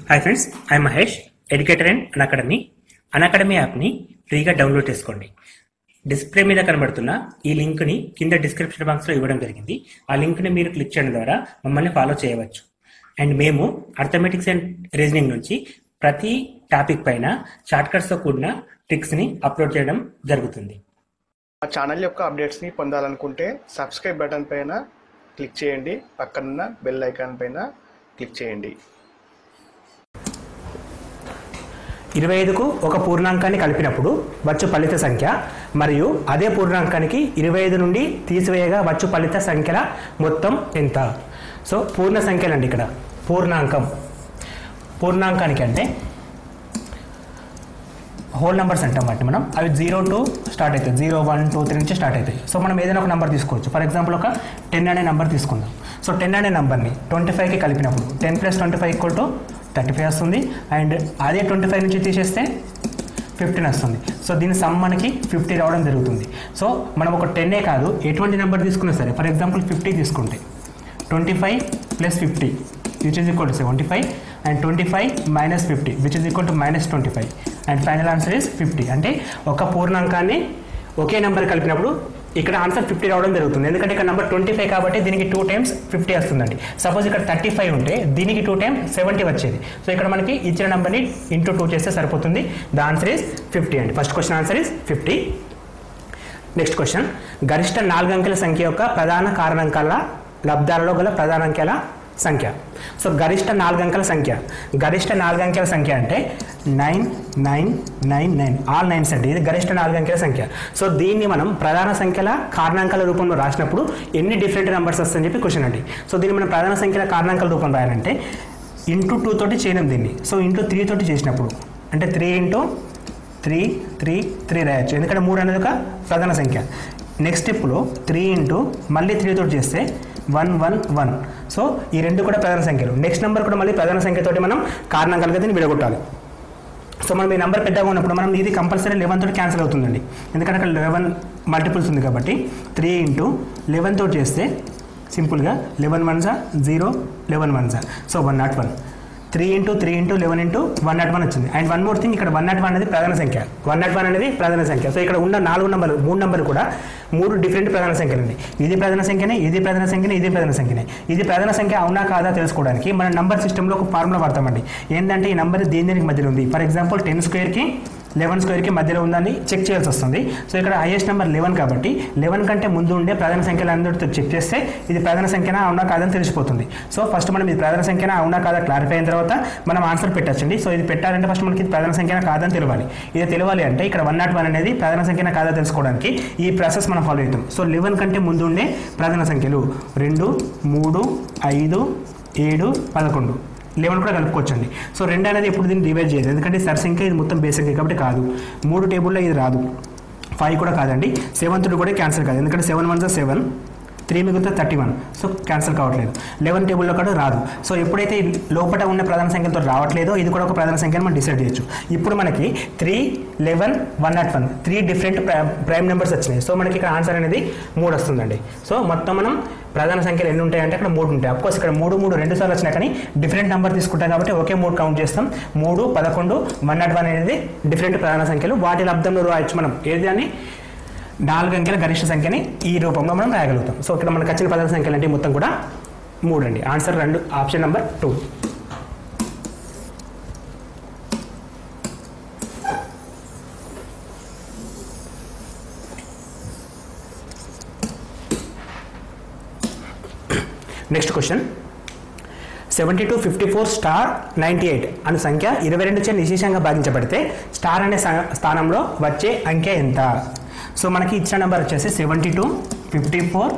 Hi friends, I Mahesh, educator and Unacademy. Unacademy యాప్ని ఫ్రీగా download చేసుకోండి. డిస్ప్లే మీద కనబడుతున్న ఈ లింక్ని కింద డిస్క్రిప్షన్ బాక్స్లో ఇవ్వడం జరిగింది. ఆ లింక్ని మీరు క్లిక్ చేయడం ద్వారా మమ్మల్ని ఫాలో చేయవచ్చు. అండ్ మేము అర్థమెటిక్స్ అండ్ రీజనింగ్ నుంచి ప్రతి టాపిక్ పైన షార్ట్కట్స్తో కూడిన ట్రిక్స్ని అప్లోడ్ చేయడం జరుగుతుంది. మా ఛానల్ యొక్క అప్డేట్స్ని పొందాలనుకుంటే సబ్స్క్రైబ్ బటన్ పైన క్లిక్ చేయండి, పక్కనున్న బెల్ ఐకాన్ పైన క్లిక్ చేయండి. 25కు ఒక పూర్ణాంకాన్ని కలిపినప్పుడు వచ్చు ఫలిత సంఖ్య మరియు అదే పూర్ణాంకానికి 25 నుండి తీసివేయగా వచ్చు ఫలిత సంఖ్యల మొత్తం ఎంత? సో పూర్ణ సంఖ్యలండి. ఇక్కడ పూర్ణాంకానికి అంటే హోల్ నెంబర్స్ అంటాం వాటి మనం. అవి 0 to స్టార్ట్ అవుతాయి, 0, 1, 2, 3 నుంచి స్టార్ట్ అవుతాయి. సో మనం ఏదైనా ఒక నెంబర్ తీసుకోవచ్చు. ఫర్ ఎగ్జాంపుల్ ఒక 10 అనే నెంబర్ తీసుకుందాం. సో 10 అనే నెంబర్ని 25కి కలిపినప్పుడు 10 + 25 = 35 వస్తుంది. అండ్ అదే 25 నుంచి తీసేస్తే 15 వస్తుంది. సో దీని సమ్ మనకి 50 రావడం జరుగుతుంది. సో మనం ఒక 10ఏ కాదు, ఎటువంటి నెంబర్ తీసుకున్నా సరే, ఫర్ ఎగ్జాంపుల్ 50 తీసుకుంటే 25 + 50 which is equal to 75 and 25 - 50 which is equal to -25 and final answer is 50. అంటే ఒక పూర్ణాంకాన్ని ఒకే నెంబర్ కలిపినప్పుడు ఇక్కడ ఆన్సర్ 50 రావడం జరుగుతుంది. ఎందుకంటే ఇక్కడ నెంబర్ 25 కాబట్టి దీనికి 2 times 50 వస్తుందండి. సపోజ్ ఇక్కడ 35 ఉంటే దీనికి 2 times 70 వచ్చేది. సో ఇక్కడ మనకి ఇచ్చిన నెంబర్ని ఇంటూ 2 చేస్తే సరిపోతుంది. ద ఆన్సర్ ఈస్ 50 అండి. First question answer is 50. Next question, గరిష్ట 4 అంకెల సంఖ్య యొక్క ప్రధాన కారణాంకాల లబ్ధాలలో గల ప్రధాన అంకెల సంఖ్య. సో గరిష్ట 4 అంకెల సంఖ్య అంటే 9999 ఆల్ 9s అండి. ఇది గరిష్ట 4 అంకెల సంఖ్య. సో దీన్ని మనం ప్రధాన సంఖ్యల కారణాంకాల రూపంలో రాసినప్పుడు ఎన్ని డిఫరెంట్ నెంబర్స్ వస్తాయని చెప్పి క్వశ్చన్ అండి. సో దీన్ని మనం ప్రధాన సంఖ్యల కారణాంకాల రూపం రాయాలంటే ఇంటూ 2 తోటి చేయడం దీన్ని. సో ఇంటూ 3 తోటి చేసినప్పుడు అంటే 3 × 3 3 3 రాయొచ్చు, ఎందుకంటే 3 అనేది ఒక ప్రధాన సంఖ్య. నెక్స్ట్ స్టెప్లో 3 × మళ్ళీ 3 తోటి చేస్తే 1 1 1. సో ఈ రెండు కూడా ప్రధాన సంఖ్యలు. నెక్స్ట్ నెంబర్ కూడా మళ్ళీ ప్రధాన సంఖ్యతోటి మనం కారణాంకాలుగా దీన్ని విడగొట్టాలి. సో మనం ఈ నెంబర్ పెద్దగా ఉన్నప్పుడు మనం ఇది కంపల్సరీ 11 తోటి క్యాన్సిల్ అవుతుందండి, ఎందుకంటే అక్కడ 11 మల్టిపుల్స్ ఉంది కాబట్టి. 3 × 11 తోటి చేస్తే సింపుల్గా 11 1s 0, 11 1s. సో 101. 3 × 3 × 11 × 101 వచ్చింది. అండ్ వన్ మోర్ థింగ్, ఇక్కడ 101 అనేది ప్రధాన సంఖ్య. 101 అనేది ప్రధాన సంఖ్య. సో ఇక్కడ ఉన్న 4 నెంబర్లు 3 నెంబర్లు కూడా 3 డిఫరెంట్ ప్రధాన సంఖ్యలు అండి. ఇది ప్రధాన సంఖ్యనే, ఇది ప్రధాన సంఖ్యనే, ఇది ప్రధాన సంఖ్యనే. ఇది ప్రధాన సంఖ్య అవునా కాదా తెలుసుకోవడానికి మన నంబర్ సిస్టంలో ఒక ఫార్ములా వాడతామండి. ఏంటంటే ఈ నెంబర్ దీనికి మధ్యలో ఉంది. ఫర్ ఎగ్జాంపుల్ 10² కి 11² కి మధ్యలో ఉందని చెక్ చేయాల్సి వస్తుంది. సో ఇక్కడ హైయెస్ట్ నెంబర్ 11 కాబట్టి 11 కంటే ముందు ఉండే ప్రధాన సంఖ్యలు అందరితో చెక్ చేస్తే ఇది ప్రధాన సంఖ్యనా అవునా కాదని తెలిసిపోతుంది. సో ఫస్ట్ మనం ఇది ప్రధాన సంఖ్యనా అవునా కాదా క్లారిఫై అయిన తర్వాత మనం ఆన్సర్ పెట్టచ్చండి. సో ఇది పెట్టాలంటే ఫస్ట్ మనకి ఇది ప్రధాన సంఖ్యనా కాదని తెలియాలి. ఇది తెలియాలి అంటే ఇక్కడ 101 అనేది ప్రధాన సంఖ్యనా కాదా తెలుసుకోవడానికి ఈ ప్రాసెస్ మనం ఫాలో అవుతాం. సో 11 కంటే ముందు ఉండే ప్రధాన సంఖ్యలు 2, 3, 5, 7, 11. 11 కూడా కలుపుకోవచ్చండి. సో 2 అనేది ఎప్పుడు దీన్ని డివైడ్ చేయదు, ఎందుకంటే సర్ సంఖ్య ఇది మొత్తం బేస్ సంఖ్య కాబట్టి కాదు. 3 టేబుల్లో ఇది రాదు. 5 కూడా కాదండి. 7 కూడా క్యాన్సిల్ కాదు, ఎందుకంటే 7 1s 7, 3 మిగిలితే 31. సో క్యాన్సిల్ కావట్లేదు. 11 టేబుల్లో కూడా రాదు. సో ఎప్పుడైతే లోపల ఉన్న ప్రధాన సంఖ్యతో రావట్లేదో ఇది కూడా ఒక ప్రధాన సంఖ్యను మనం డిసైడ్ చేయొచ్చు. ఇప్పుడు మనకి 3, 11, 101 3 డిఫరెంట్ ప్రైమ్ నెంబర్స్ వచ్చినాయి. సో మనకి ఇక్కడ ఆన్సర్ అనేది 3 వస్తుందండి. సో మొత్తం మనం ప్రధాన సంఖ్యలు ఎన్ని ఉంటాయంటే అక్కడ 3 ఉంటాయి. అఫ్కోర్స్ ఇక్కడ 3 3 2 సార్లు వచ్చినా కానీ డిఫరెంట్ నెంబర్ తీసుకుంటాం కాబట్టి ఒకే 3 కౌంట్ చేస్తాం. 3, 11, 101 అనేది డిఫరెంట్ ప్రధాన సంఖ్యలు. వాటి లబ్ధంలో రాయొచ్చు మనం ఏది అని 4 అంకెల గరిష్ట సంఖ్యని ఈ రూపంలో మనం రాయగలుగుతాం. సో ఇక్కడ మనకు వచ్చిన ప్రధాన సంఖ్యలు అంటే మొత్తం కూడా 3 అండి. Answer 2, option number 2. Next question, 72, 54, *98 అనే సంఖ్య 22 చే నిశేషంగా భాగించబడితే స్టార్ అనే స్థానంలో వచ్చే అంకె ఎంత? సో మనకి ఇచ్చిన నెంబర్ వచ్చేసి 72, 54,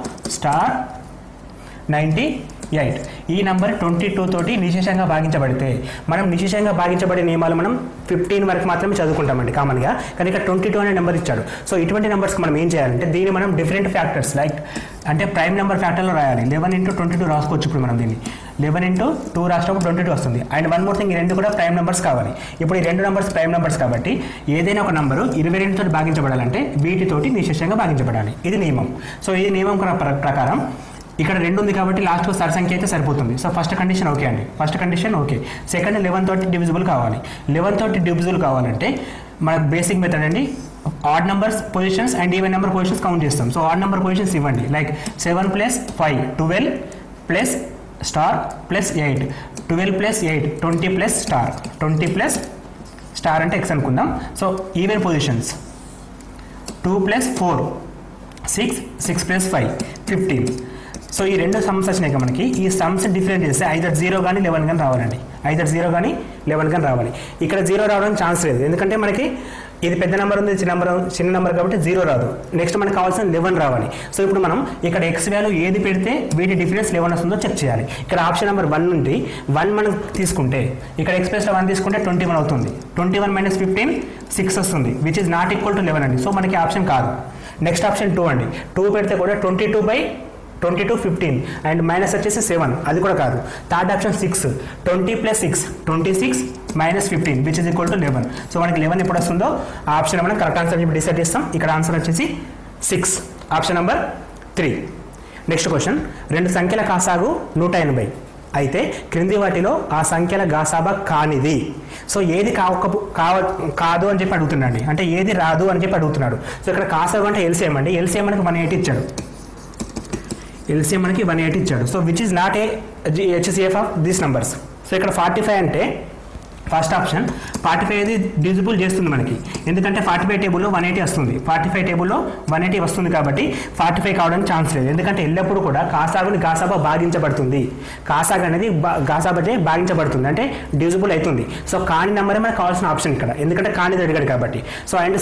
*98. ఈ నెంబర్ 22 తోటి నిశేషంగా భాగించబడితే మనం నిశేషంగా భాగించబడే నియమాలు మనం 15 వరకు మాత్రమే చదువుకుంటామండి కామన్గా. కానీ ఇక్కడ 22 అనే నెంబర్ ఇచ్చాడు. సో ఇటువంటి నెంబర్స్కి మనం ఏం చేయాలంటే దీన్ని మనం డిఫరెంట్ ఫ్యాక్టర్స్ లైక్ అంటే ప్రైమ్ నెంబర్ ఫ్యాక్టర్లో రాయాలి. 11 × 22 రాసుకోవచ్చు. ఇప్పుడు మనం దీన్ని 11 × 2 రాసినప్పుడు 22 వస్తుంది. అండ్ వన్ మోర్ థింగ్, ఈ రెండు కూడా ప్రైమ్ నెంబర్స్ కావాలి. ఇప్పుడు ఈ రెండు నెంబర్స్ ప్రైమ్ నెంబర్స్ కాబట్టి ఏదైనా ఒక నెంబరు 22 తోటి భాగించబడాలంటే వీటితోటి నిశేషంగా భాగించబడాలి. ఇది నియమం. సో ఈ నియమం ప్రకారం ఇక్కడ 2 ఉంది కాబట్టి లాస్ట్ సరి సంఖ్య అయితే సరిపోతుంది. సో ఫస్ట్ కండిషన్ ఓకే అండి, ఫస్ట్ కండిషన్ ఓకే. సెకండ్ 11 తోటి డివిజిబుల్ కావాలి. 11 తోటి డివిజిబుల్ కావాలంటే మన బేసిక్ మెథడ్ అండి, odd numbers positions and even number positions count చేస్తాం. సో ఆడ్ నెంబర్ పొజిషన్స్ ఇవ్వండి, like 7 + 5 12 plus star plus 8 12 + 8 20 plus star 20 plus star అంటే ఎక్స్ అనుకుందాం. So even positions 2 + 4 6 6 + 5 15. సో ఈ రెండు సమ్స్ వచ్చినాయి మనకి. ఈ సమ్స్ డిఫరెంట్ చేస్తే ఐదర్ 0 కానీ 11 కానీ రావాలండి, ఐదర్ 0 కానీ 11 కానీ రావాలి. ఇక్కడ 0 రావడానికి ఛాన్స్ లేదు, ఎందుకంటే మనకి ఇది పెద్ద నెంబర్ ఉంది, చిన్న నెంబర్ కాబట్టి 0 రాదు. నెక్స్ట్ మనకు కావాల్సిన 11 రావాలి. సో ఇప్పుడు మనం ఇక్కడ ఎక్స్ వాల్యూ ఏది పెడితే వీటి డిఫరెన్స్ 11 వస్తుందో చెక్ చేయాలి. ఇక్కడ ఆప్షన్ నెంబర్ 1 నుండి 1 మనం తీసుకుంటే ఇక్కడ ఎక్స్ ప్లస్ 1 తీసుకుంటే 21 అవుతుంది. 21 - 15 6 వస్తుంది, which is not equal to 11 అండి. సో మనకి ఆప్షన్ కాదు. నెక్స్ట్ ఆప్షన్ 2 అండి. 2 పెడితే కూడా 22 15 అండ్ మైనస్ వచ్చేసి 7, అది కూడా కాదు. Third option 6 20 + 6 26 - 15 which is equal to 11. So మనకి 11 ఎప్పుడు వస్తుందో ఆ ఆప్షన్ మనం కరెక్ట్ ఆన్సర్ చెప్పి డిసైడ్ చేస్తాం. ఇక్కడ ఆన్సర్ వచ్చేసి 6, ఆప్షన్ నెంబర్ 3. నెక్స్ట్ క్వశ్చన్, 2 సంఖ్యల కాసాగు 180 అయితే క్రింది వాటిలో ఆ సంఖ్యల గాసాబా కానిది. సో ఏది కాదు అని చెప్పి అడుగుతున్నాడు, అంటే ఏది రాదు అని చెప్పి అడుగుతున్నాడు. సో ఇక్కడ కాసాగు అంటే ఎల్సిఎం అండి. ఎల్సిఎం మనకి 180 ఇచ్చాడు, ఎల్సిఎం మనకి 180 ఇచ్చాడు. So which is not a HCF of these numbers. So ఇక్కడ 45 అంటే ఫస్ట్ ఆప్షన్ 45 ఇది డివిజిబుల్ చేస్తుంది మనకి, ఎందుకంటే 45 టేబుల్లో 180 వస్తుంది. 45 టేబుల్లో 180 వస్తుంది కాబట్టి 45 కావడానికి ఛాన్స్ లేదు, ఎందుకంటే ఎల్లప్పుడూ కూడా కాసాగుని గాసాబా భాగించబడుతుంది. కాసాగు అనేది గాసాబాచే భాగించబడుతుంది, అంటే డివిజిబుల్ అవుతుంది. సో కాని నెంబరే మనకు కావాల్సిన ఆప్షన్ ఇక్కడ, ఎందుకంటే కానిది అడిగాడు కాబట్టి. సో అండ్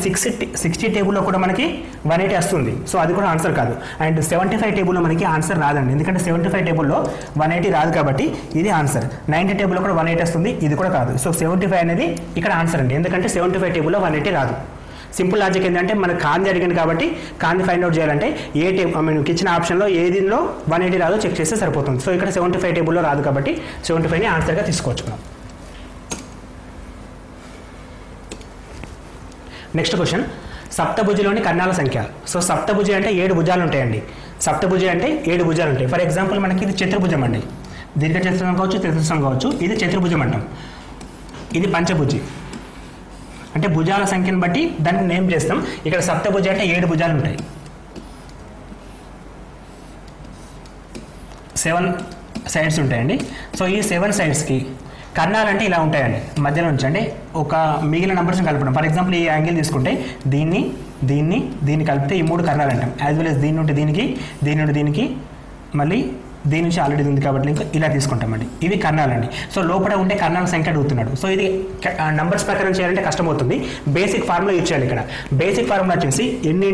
60 టేబుల్లో కూడా మనకి 180 వస్తుంది. సో అది కూడా ఆన్సర్ కాదు. అండ్ 75 టేబుల్లో మనకి ఆన్సర్ రాదండి, ఎందుకంటే 75 టేబుల్లో 180 రాదు కాబట్టి ఇది ఆన్సర్. 90 టేబుల్లో కూడా 180 వస్తుంది, ఇది కూడా కాదు. సో 75 అనేది ఇక్కడ ఆన్సర్ అండి, ఎందుకంటే 75 టేబుల్లో 180 రాదు. సింపుల్ లాజిక్ ఏంటంటే మనకు కాంది అడిగింది కాబట్టి కాంది ఫైండ్ అవుట్ చేయాలంటే ఏ మీకు ఇచ్చిన ఆప్షన్లో ఏదిలో 180 రాదో చెక్ చేస్తే సరిపోతుంది. సో ఇక్కడ 75 టేబుల్లో రాదు కాబట్టి 75ని ఆన్సర్గా తీసుకోవచ్చు మనం. నెక్స్ట్ క్వశ్చన్, సప్తభుజిలోని కర్ణాల సంఖ్య. సో సప్తభుజి అంటే 7 భుజాలు ఉంటాయండి. సప్తభుజి అంటే 7 భుజాలు ఉంటాయి. ఫర్ ఎగ్జాంపుల్ మనకి ఇది చతుర్భుజం అండి, దీర్ఘ చతుర్భుజం కావచ్చు, చతుర్భుజం కావచ్చు. ఇది చతుర్భుజం అంటాం. ఇది పంచభుజి, అంటే భుజాల సంఖ్యను బట్టి దాన్ని నేమ్ చేస్తాం. ఇక్కడ సప్తభుజి అంటే 7 భుజాలు ఉంటాయి, 7 సైడ్స్ ఉంటాయండి. సో ఈ 7 సైడ్స్కి కర్ణాలు అంటే ఇలా ఉంటాయండి, మధ్యలో నుంచి అంటే ఒక మిగిలిన నెంబర్స్ని కలపడం. ఫర్ ఎగ్జాంపుల్ ఈ యాంగిల్ తీసుకుంటే దీన్ని కలిపితే ఈ 3 కర్ణాలు అంటాం. యాజ్ వెల్ as దీని నుండి దీనికి, దీని నుండి దీనికి, మళ్ళీ దీని నుంచి ఆల్రెడీ ఉంది కాబట్టి ఇంకా ఇలా తీసుకుంటామండి. ఇవి కర్ణాలండి. సో లోపల ఉండే కర్ణాల సంఖ్య అడుగుతున్నాడు. సో ఇది నంబర్స్ ప్రకారం చేయాలంటే కష్టమవుతుంది. బేసిక్ ఫార్ములా యూజ్ చేయాలి. ఇక్కడ బేసిక్ ఫార్ములా వచ్చేసి n ×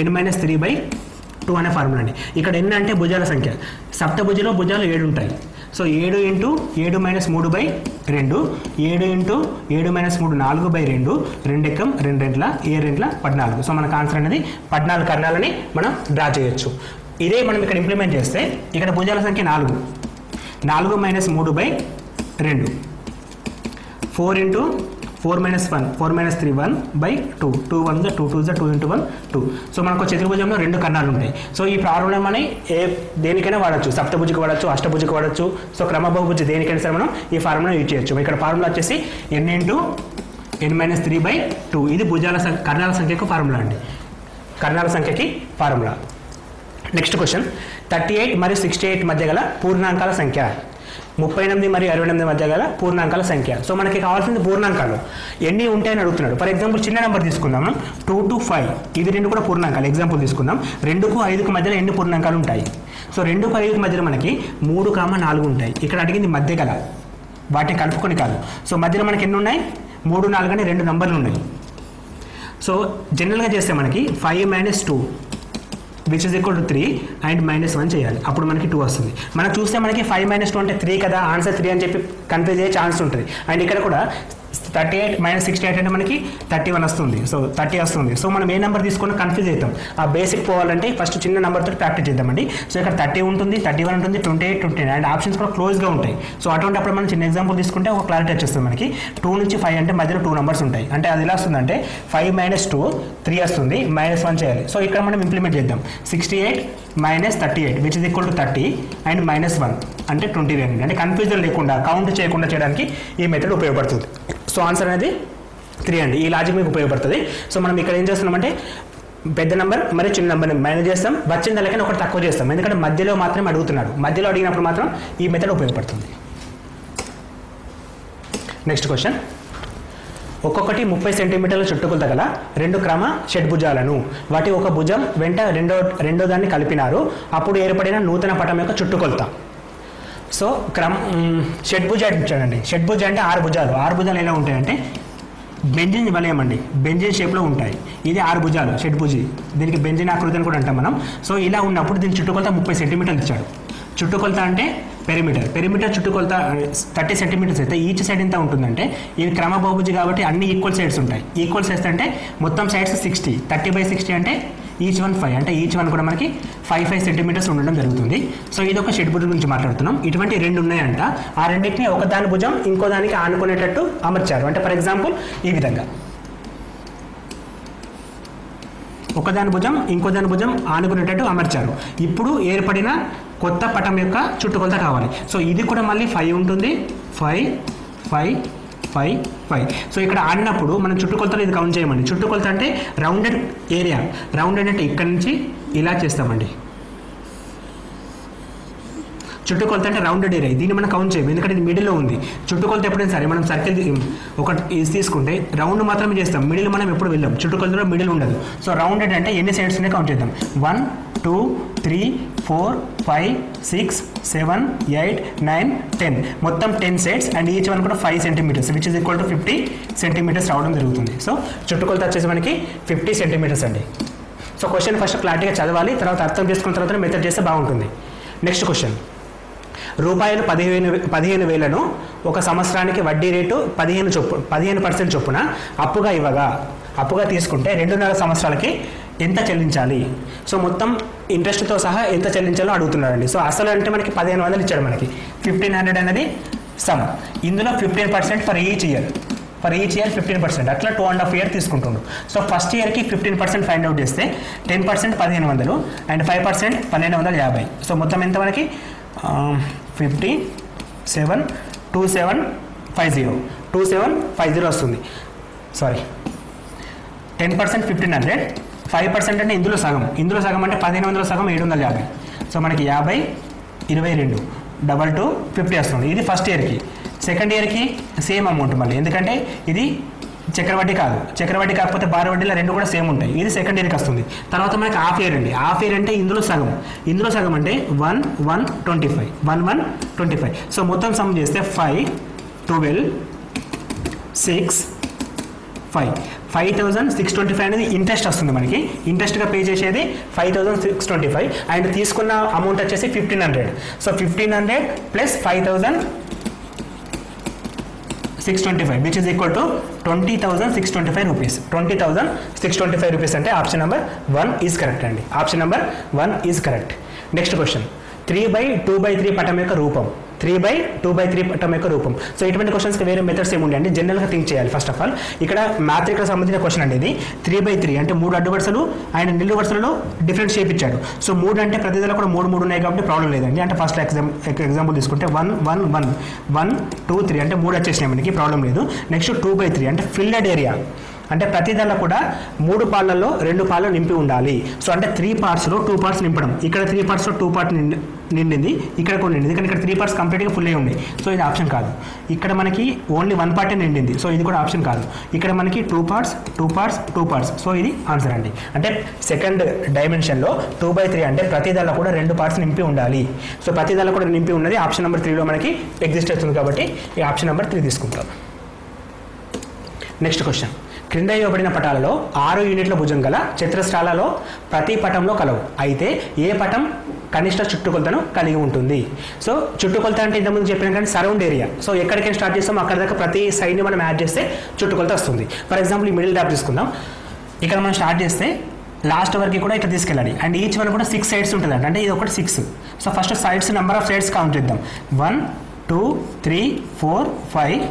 n - 3/2 అనే ఫార్ములా అండి. ఇక్కడ n అంటే భుజాల సంఖ్య, సప్తభుజిలో భుజాలు 7 ఉంటాయి. సో 7 × 7 - 3/2, 7 × 7 - 3 4/2, 2 ఎక్కం 2 రెంట్ల 7 రెంట్ల 14. సో మనకు ఆన్సర్ అనేది 14 కర్ణాలని మనం డ్రా చేయొచ్చు. ఇదే మనం ఇక్కడ ఇంప్లిమెంట్ చేస్తే ఇక్కడ భుజాల సంఖ్య 4 - 3/2, 4 × 4 - 1 4 - 3 1/2, 2 1 2 2 2 × 1 2. సో మనకు చతుర్భుజంలో 2 కర్ణాలు ఉంటాయి. సో ఈ ప్రాబ్లం అని దేనికైనా వాడచ్చు, సప్తభుజికి వాడచ్చు, అష్టభుజికి వాడచ్చు. సో క్రమబహుభుజి దేనికైనా సరే మనం ఈ ఫార్ములా యూజ్ చేయొచ్చు. ఇక్కడ ఫార్ములా వచ్చేసి n × n - 3/2. ఇది భుజాల కర్ణాల సంఖ్యకు ఫార్ములా అండి, కర్ణాల సంఖ్యకి ఫార్ములా. నెక్స్ట్ క్వశ్చన్, 38 మరియు 68 మధ్య గల పూర్ణాంకాల సంఖ్య. 38 మరియు 68 మధ్య గల పూర్ణాంకాల సంఖ్య. సో మనకి కావాల్సింది పూర్ణాంకాలు ఎన్ని ఉంటాయని అడుగుతున్నాడు. ఫర్ ఎగ్జాంపుల్ చిన్న నెంబర్ తీసుకుందాం, 2 to 5, ఇవి 2 కూడా పూర్ణాంకాలు. ఎగ్జాంపుల్ తీసుకుందాం, 2కు 5కు మధ్యలో ఎన్ని పూర్ణాంకాలు ఉంటాయి. సో 2కు 5కు మధ్యలో మనకి 3, 4 ఉంటాయి. ఇక్కడ అడిగింది మధ్య గల, వాటిని కలుపుకొని కాదు. సో మధ్యలో మనకి ఎన్ని ఉన్నాయి, 3, 4 అని 2 నంబర్లు ఉన్నాయి. సో జనరల్గా చేస్తే మనకి 5 - 2 which is equal to 3 and -1 చేయాలి, అప్పుడు మనకి 2 వస్తుంది. మనం చూస్తే మనకి 5 - 2 అంటే 3 కదా, ఆన్సర్ 3 అని చెప్పి కన్ఫ్యూజ్ అయ్యే ఛాన్స్ ఉంటుంది. అండ్ ఇక్కడ కూడా 38 - 68 అంటే మనకి 31 వస్తుంది. సో 30 వస్తుంది. సో మనం ఏ నెంబర్ తీసుకున్నా కన్ఫ్యూజ్ అవుతాం. ఆ బేసిక్ పోవాలంటే ఫస్ట్ చిన్న నెంబర్తో ప్రాక్టీస్ చేద్దామండి. సో ఇక్కడ 30 ఉంటుంది, 31 ఉంటుంది, 28, 29 అండ్ ఆప్షన్స్ కూడా క్లోజ్గా ఉంటాయి. సో అటువంటి అప్పుడు మనం చిన్న ఎగ్జాంపుల్ తీసుకుంటే ఒక క్లారిటీ వచ్చేస్తుంది మనకి. 2 నుంచి 5 అంటే మధ్యలో 2 నెంబర్స్ ఉంటాయి. అంటే అది ఎలా వస్తుందంటే 5 - 2 3 వస్తుంది, -1 చేయాలి. సో ఇక్కడ మనం ఇంప్లిమెంట్ చేద్దాం. 68 minus 38 which is equal to 30 and minus 1 అంటే 20 అండి. అంటే కన్ఫ్యూజన్ లేకుండా కౌంట్ చేయకుండా చేయడానికి ఈ మెథడ్ ఉపయోగపడుతుంది. సో ఆన్సర్ అనేది 3 అండి. ఈ లాజిక్ మీకు ఉపయోగపడుతుంది. సో మనం ఇక్కడ ఏం చేస్తున్నామంటే పెద్ద నెంబర్ మరియు చిన్న నెంబర్ని మైనస్ చేస్తాం, వచ్చిన దానికన్నా ఒకటి తక్కువ చేస్తాం. ఎందుకంటే మధ్యలో మాత్రమే అడుగుతున్నాడు, మధ్యలో అడిగినప్పుడు మాత్రం ఈ మెథడ్ ఉపయోగపడుతుంది. నెక్స్ట్ క్వశ్చన్, ఒక్కొక్కటి 30 సెంటీమీటర్ల చుట్టుకొలత గల 2 క్రమ షడ్భుజాలను వాటి ఒక భుజం వెంట రెండో దాన్ని కలిపినారు, అప్పుడు ఏర్పడిన నూతన పటం యొక్క చుట్టుకొలత. సో షడ్భుజ చూడండి, షడ్భుజ అంటే 6 భుజాలు. 6 భుజాలు ఎలా ఉంటాయంటే బెంజిన్ వలయం అండి, బెంజిన్ షేప్లో ఉంటాయి. ఇది 6 భుజాలు షడ్భుజి, దీనికి బెంజిన్ ఆకృతి అని కూడా అంటాం మనం. సో ఇలా ఉన్నప్పుడు దీని చుట్టుకొలత 30 సెంటీమీటర్లు ఇచ్చాడు. చుట్టుకొలత అంటే పెరిమీటర్ చుట్టుకొలత 30 సెంటీమీటర్స్ అయితే ఈచ్ సైడ్ ఎంత ఉంటుందంటే, ఇది క్రమ బహుభుజి కాబట్టి అన్ని ఈక్వల్ సైడ్స్ ఉంటాయి. ఈక్వల్ సైడ్స్ అంటే మొత్తం సైడ్స్ 60, 30/60 అంటే ఈచ్ వన్ 5, అంటే ఈచ్ వన్ కూడా మనకి 5 సెంటీమీటర్స్ ఉండడం జరుగుతుంది. సో ఇది ఒక షడ్భుజం గురించి మాట్లాడుతున్నాం. ఇటువంటి 2 ఉన్నాయంట, ఆ రెండింటిని ఒక దాని భుజం ఇంకో దానికి ఆనుకునేటట్టు అమర్చారు. అంటే ఫర్ ఎగ్జాంపుల్ ఈ విధంగా ఒకదాని భుజం ఇంకో దాని భుజం ఆనుకునేటట్టు అమర్చారు. ఇప్పుడు ఏర్పడిన కొత్త పటం యొక్క చుట్టుకొలత కావాలి. సో ఇది కూడా మళ్ళీ 5 ఉంటుంది, 5 5 5 5. సో ఇక్కడ ఆడినప్పుడు మనం చుట్టుకొలతలో ఇది కౌంట్ చేయమండి. చుట్టుకొలత అంటే రౌండెడ్ ఏరియా, రౌండెడ్ అంటే ఇక్కడ నుంచి ఇలా చేస్తామండి. చుట్టుకొలత అంటే రౌండెడ్ ఏరియా, దీన్ని మనం కౌంట్ చేయము ఎందుకంటే ఇది మిడిల్లో ఉంది. చుట్టుకొలత ఎప్పుడైనా సరే మనం సర్కిల్ ఒకటి ఇది తీసుకుంటే రౌండ్ మాత్రమే చేస్తాం, మిడిల్ మనం ఎప్పుడు వెళ్ళాం. చుట్టుకొలతలో మిడిల్ ఉండదు. సో రౌండెడ్ అంటే ఎన్ని సైడ్స్ ఉన్నాయి కౌంట్ చేద్దాం. 1 2 3 4 5 6 7 8 9 10, మొత్తం 10 సైడ్స్ అండ్ ఈచ్ వన్ కూడా 5 centimetres which is equal to 50 centimetres రావడం జరుగుతుంది. సో చుట్టుకొలత వచ్చేసి మనకి 50 సెంటీమీటర్స్ అండి. సో క్వశ్చన్ ఫస్ట్ క్లారిటీగా చదవాలి, తర్వాత అర్థం చేసుకున్న తర్వాత మెథడ్ చేస్తే బాగుంటుంది. నెక్స్ట్ క్వశ్చన్, రూపాయలు 15,000ను ఒక సంవత్సరానికి వడ్డీ రేటు 15% చొప్పున అప్పుగా తీసుకుంటే 2.5 సంవత్సరాలకి ఎంత చెల్లించాలి? సో మొత్తం ఇంట్రెస్ట్తో సహా ఎంత చెల్లించాలో అడుగుతున్నారండి. సో అసలు అంటే మనకి 1500 ఇచ్చాడు, మనకి 1500 అనేది సమ్. ఇందులో 15% ఫర్ ఈచ్ ఇయర్ 15%, అట్లా 2.5 years తీసుకుంటుండు. సో ఫస్ట్ ఇయర్కి 15% ఫైండ్ అవుట్ చేస్తే 10% 1500 అండ్ 5% 1250. సో మొత్తం ఎంత మనకి 2750 వస్తుంది. సారీ, 10% 1500, 5% అంటే ఇందులో సగం అంటే 1500 సగం 750. సో మనకి 50 22 2 50 వస్తుంది. ఇది ఫస్ట్ ఇయర్కి. సెకండ్ ఇయర్కి సేమ్ అమౌంట్ మళ్ళీ, ఎందుకంటే ఇది చక్రవడ్డీ కాదు, చక్రవడ్డీ కాకపోతే బార్ వడ్డీలో 2 కూడా సేమ్ ఉంటాయి. ఇది సెకండ్ ఇయర్కి వస్తుంది. తర్వాత మనకి హాఫ్ ఇయర్ అండి. హాఫ్ ఇయర్ అంటే ఇందులో సగం అంటే 1,125. సో మొత్తం సమ్ చేస్తే 5 12 6 5 5,625 అనేది ఇంట్రెస్ట్ వస్తుంది మనకి. ఇంట్రెస్ట్గా పే చేసేది 5,625 అండ్ తీసుకున్న అమౌంట్ వచ్చేసి 1500. So 1500 plus 5,625 which is equal to 20,625 rupees. 20,625 rupees అంటే ఆప్షన్ నెంబర్ 1 ఈజ్ కరెక్ట్ అండి. Option number 1 is correct. Next question, 3/2/3 పటం యొక్క రూపం. 3/2/3 పటం యొక్క రూపం. సో ఇటువంటి క్వశ్చన్స్కి వేరే మెథడ్స్ ఏముండే అంటే జనరల్గా థింక్ చేయాలి. ఫస్ట్ ఆఫ్ ఆల్ ఇక్కడ మ్యాథ్రిక్కి సంబంధించిన క్వశ్చన్ అండి ఇది. 3/3 అంటే 3 అడ్డు వరుసలు ఆయన నిలువు వరుసలలో డిఫరెంట్ షేప్ ఇచ్చాడు. సో 3 అంటే ప్రతి దానిలో కూడా 3 ఉన్నాయి కాబట్టి ప్రాబ్లం లేదండి. అంటే ఫస్ట్ ఎగ్జాంపుల్ తీసుకుంటే 1 1 1 1 2 3 అంటే 3 వచ్చేసినాయి మనకి, ప్రాబ్లం లేదు. నెక్స్ట్ 2/3 అంటే ఫిల్డ్ ఏరియా, అంటే ప్రతి దానిలో కూడా 3 పార్ట్లలో 2 పార్ట్లు నింపి ఉండాలి. సో అంటే 3 partsలో 2 parts నింపడం. ఇక్కడ 3 partsలో 2 parts నిండింది, ఇక్కడ కూడా నిండింది, కానీ ఇక్కడ 3 parts కంప్లీట్గా ఫుల్ అయి ఉంది. సో ఇది ఆప్షన్ కాదు. ఇక్కడ మనకి ఓన్లీ 1 part నిండింది, సో ఇది కూడా ఆప్షన్ కాదు. ఇక్కడ మనకి 2 parts 2 parts 2 parts, సో ఇది ఆన్సర్ అండి. అంటే సెకండ్ డైమెన్షన్లో 2/3 అంటే ప్రతి దానిలో కూడా 2 parts నింపి ఉండాలి. సో ప్రతి దానిలో కూడా నింపి ఉన్నది ఆప్షన్ నెంబర్ 3లో మనకి ఎగ్జిస్ట్ అవుతుంది కాబట్టి ఈ ఆప్షన్ నెంబర్ 3 తీసుకుంటాం. నెక్స్ట్ క్వశ్చన్, క్రింద ఇవ్వబడిన పటాలలో 6 యూనిట్ల భుజం గల చతురస్రాలలో ప్రతి పటంలో కలవు. అయితే ఏ పటం కనిష్ట చుట్టుకొలతను కలిగి ఉంటుంది? సో చుట్టుకొలత అంటే ఇంతకుముందు చెప్పిన కానీ సరౌండ్ ఏరియా. సో ఎక్కడికైనా స్టార్ట్ చేస్తాం అక్కడ దాకా ప్రతి సైడ్ని మనం యాడ్ చేస్తే చుట్టుకొలత వస్తుంది. ఫర్ ఎగ్జాంపుల్ ఈ మిడిల్ డ్రాప్ తీసుకుందాం. ఇక్కడ మనం స్టార్ట్ చేస్తే లాస్ట్ వరకు కూడా ఇట్లా తీసుకెళ్ళాలి అండ్ ఈచ్ వన్ కూడా 6 sides ఉంటుంది అంటే ఇది ఒకటి 6. So first sides number of sides count చేద్దాం. 1 2 3 4 5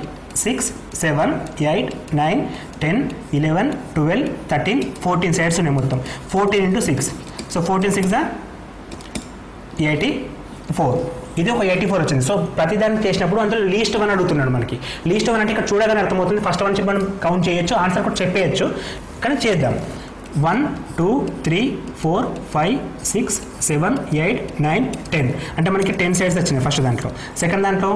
6 7 8 9 10 11 12 13 14 సైడ్స్ ఉన్నాయి మొత్తం. 14 into 6. సో 14 6 84. ఇది ఒక 84 వచ్చింది. సో ప్రతిదాన్ని చేసినప్పుడు అందులో లీస్ట్ వన్ అడుగుతున్నాడు మనకి. లీస్ట్ వన్ అంటే ఇక్కడ చూడగానే అర్థమవుతుంది. ఫస్ట్ వన్ నుంచి మనం కౌంట్ చేయొచ్చు, ఆన్సర్ కూడా చెప్పేయచ్చు, కానీ చేద్దాం. 1 2 3 4 5 6 7 8 9 10 అంటే మనకి 10 సైడ్స్ వచ్చినాయి ఫస్ట్ దాంట్లో. సెకండ్ దాంట్లో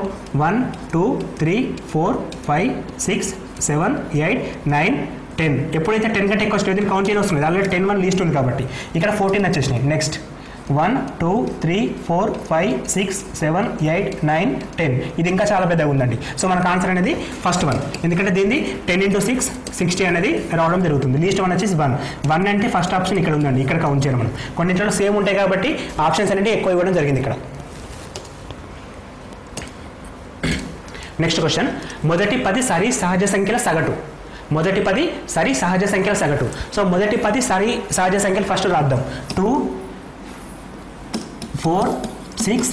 1 2 3 4 5 6 7 8 9 10. ఎప్పుడైతే 10 కంటే ఎక్కువ స్టేజ్ కౌంట్ చేయని వస్తుంది, ఆల్రెడీ 10 1 లీస్ట్ ఉంది కాబట్టి ఇక్కడ 14 వచ్చేసినాయి. నెక్స్ట్ 1 2 3 4 5 6 7 8 9 10. ఇది ఇంకా చాలా పెద్దగా ఉందండి. సో మనకు ఆన్సర్ అనేది ఫస్ట్ వన్, ఎందుకంటే దీన్ని 10 × 6 60 అనేది రావడం జరుగుతుంది. లీస్ట్ వన్ వచ్చేసి 1 అంటే ఫస్ట్ ఆప్షన్ ఇక్కడ ఉందండి, ఇక్కడ కౌంట్ చేయాలి మనం. కొన్నింటిలో సేమ్ ఉంటాయి కాబట్టి ఆప్షన్స్ అనేది ఎక్కువ ఇవ్వడం జరిగింది ఇక్కడ. నెక్స్ట్ క్వశ్చన్, మొదటి 10 సరి సహజ సంఖ్యల సగటు. మొదటి 10 సరి సహజ సంఖ్యల సగటు. సో మొదటి 10 సరి సహజ సంఖ్యలు ఫస్ట్ రాద్దాం. 2 4 6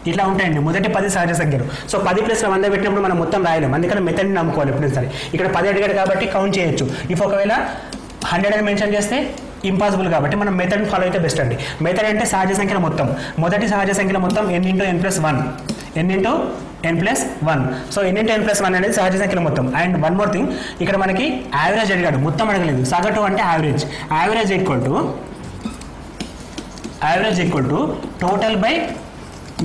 ఇట్లా ఉంటాయండి మొదటి 10 సహజ సంఖ్యలు. సో 10 + 100 పెట్టినప్పుడు మనం మొత్తం రాయలేము, అందుకని మెథడ్ని నమ్ముకోవాలి ఎప్పుడైనా సరే. ఇక్కడ 10 అడిగాడు కాబట్టి కౌంట్ చేయొచ్చు. ఇఫ్ ఒకవేళ 100 అని మెన్షన్ చేస్తే ఇంపాసిబుల్ కాబట్టి మనం మెథడ్ని ఫాలో అయితే బెస్ట్ అండి. మెథడ్ అంటే సహజ సంఖ్యల మొత్తం, మొదటి సహజ సంఖ్యల మొత్తం n × n + 1 n × n + 1. So n × n + 1 అనేది సహజ సంఖ్యల మొత్తం. అండ్ వన్ మోర్ థింగ్, ఇక్కడ మనకి యావరేజ్ అడిగాడు, మొత్తం అడగలేదు. సగటు అంటే average. Average equal to total by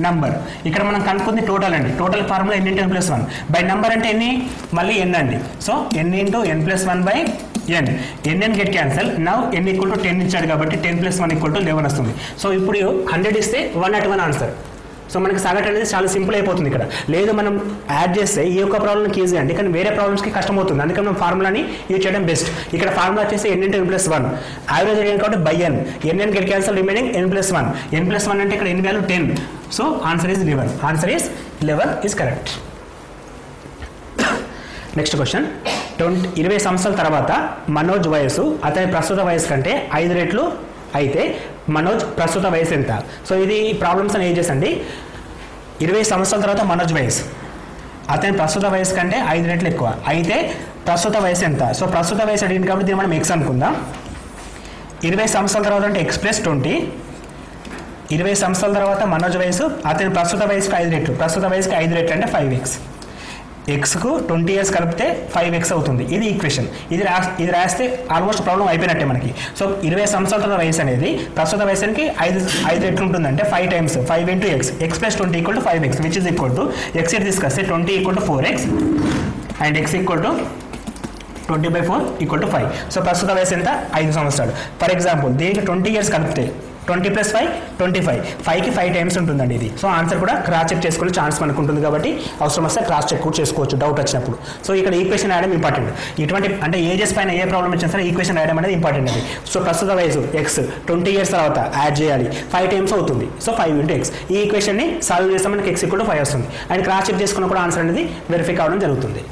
number. ఇక్కడ మనం కనుక్కుంది టోటల్ అండి. Total formula n × n + 1 by number అంటే ఎన్ని, మళ్ళీ n అండి. So n × n + 1 by n. n get cancel. Now n = 10 ఇచ్చాడు కాబట్టి 10 + 1 = 11 వస్తుంది. సో ఇప్పుడు 100 ఇస్తే 1 at 1 ఆన్సర్. సో మనకి సగటు అనేది చాలా సింపుల్ అయిపోతుంది ఇక్కడ. లేదు మనం యాడ్ చేస్తే ఈ యొక్క ప్రాబ్లంకి ఈజీ అండి, కానీ వేరే ప్రాబ్లమ్స్కి కష్టం అవుతుంది. అందుకని మనం ఫార్ములాని యూజ్ చేయడం బెస్ట్. ఇక్కడ ఫార్ములా వచ్చేసి n × n + 1 యావరేజ్ అడిగాను కాబట్టి by n. n get cancel, remaining n + 1. n + 1 అంటే ఇక్కడ n value 10. So answer is 11. Answer is 11 is correct. Next question, 20 సంవత్సరాల తర్వాత మనోజ్ వయసు అతని ప్రస్తుత వయసు కంటే 5 రెట్లు అయితే మనోజ్ ప్రస్తుత వయసు ఎంత? సో ఇది ప్రాబ్లమ్స్ అండ్ ఏజెస్ అండి. 20 సంవత్సరాల తర్వాత మనోజ్ వయసు అతని ప్రస్తుత వయసు కంటే 5 రెట్లు ఎక్కువ అయితే ప్రస్తుత వయసు ఎంత? సో ప్రస్తుత వయసు అడిగింది కాబట్టి దీన్ని మనం ఎక్స్ అనుకుందాం. 20 సంవత్సరాల తర్వాత అంటే x + 20. 20 సంవత్సరాల తర్వాత మనోజ్ వయసు అతని ప్రస్తుత వయసుకు 5 రెట్లు. ప్రస్తుత వయసుకి 5 రెట్లు అంటే 5x. ఎక్స్కు 20 years కలిపితే 5x అవుతుంది. ఇది ఈక్వేషన్. ఇది రాస్తే ఆల్మోస్ట్ ప్రాబ్లం అయిపోయినట్టే మనకి. సో 20 సంవత్సరాల వయసు అనేది ప్రస్తుత వయసుకి 5 రెట్లు ఉంటుందంటే 5 times 5 × x. x + 20 = 5x, which is equal to x తీసుకొస్తే 20 = 4x అండ్ x = 20/4 = 5. సో ప్రస్తుత వయసు ఎంత? 5 సంవత్సరాలు. ఫర్ ఎగ్జాంపుల్ దీనికి 20 years కలిపితే 20 + 5 25. 5కి 5 times ఉంటుందండి ఇది. సో ఆన్సర్ కూడా క్రాస్ చెక్ చేసుకునే ఛాన్స్ మనకు ఉంటుంది కాబట్టి అవసరం వస్తే క్రాస్ చెక్ కూడా చేసుకోవచ్చు డౌట్ వచ్చినప్పుడు. సో ఇక్కడ ఈక్వేషన్ రాయడం ఇంపార్టెంట్. ఇటువంటి అంటే ఏజెస్ పైన ఏ ప్రాబ్లం వచ్చినా సరే ఈక్వేషన్ రాయడం అనేది ఇంపార్టెంట్ అండి. సో ప్రస్తుత వయసు x 20 years తర్వాత యాడ్ చేయాలి, 5 times అవుతుంది. So 5 × x. ఈ ఈక్వేషన్ని సాల్వ్ చేస్తే మనకి x = 5 వస్తుంది. అండ్ క్రాస్ చెక్ చేసుకున్న కూడా ఆన్సర్ అనేది వెరిఫై కావడం జరుగుతుంది.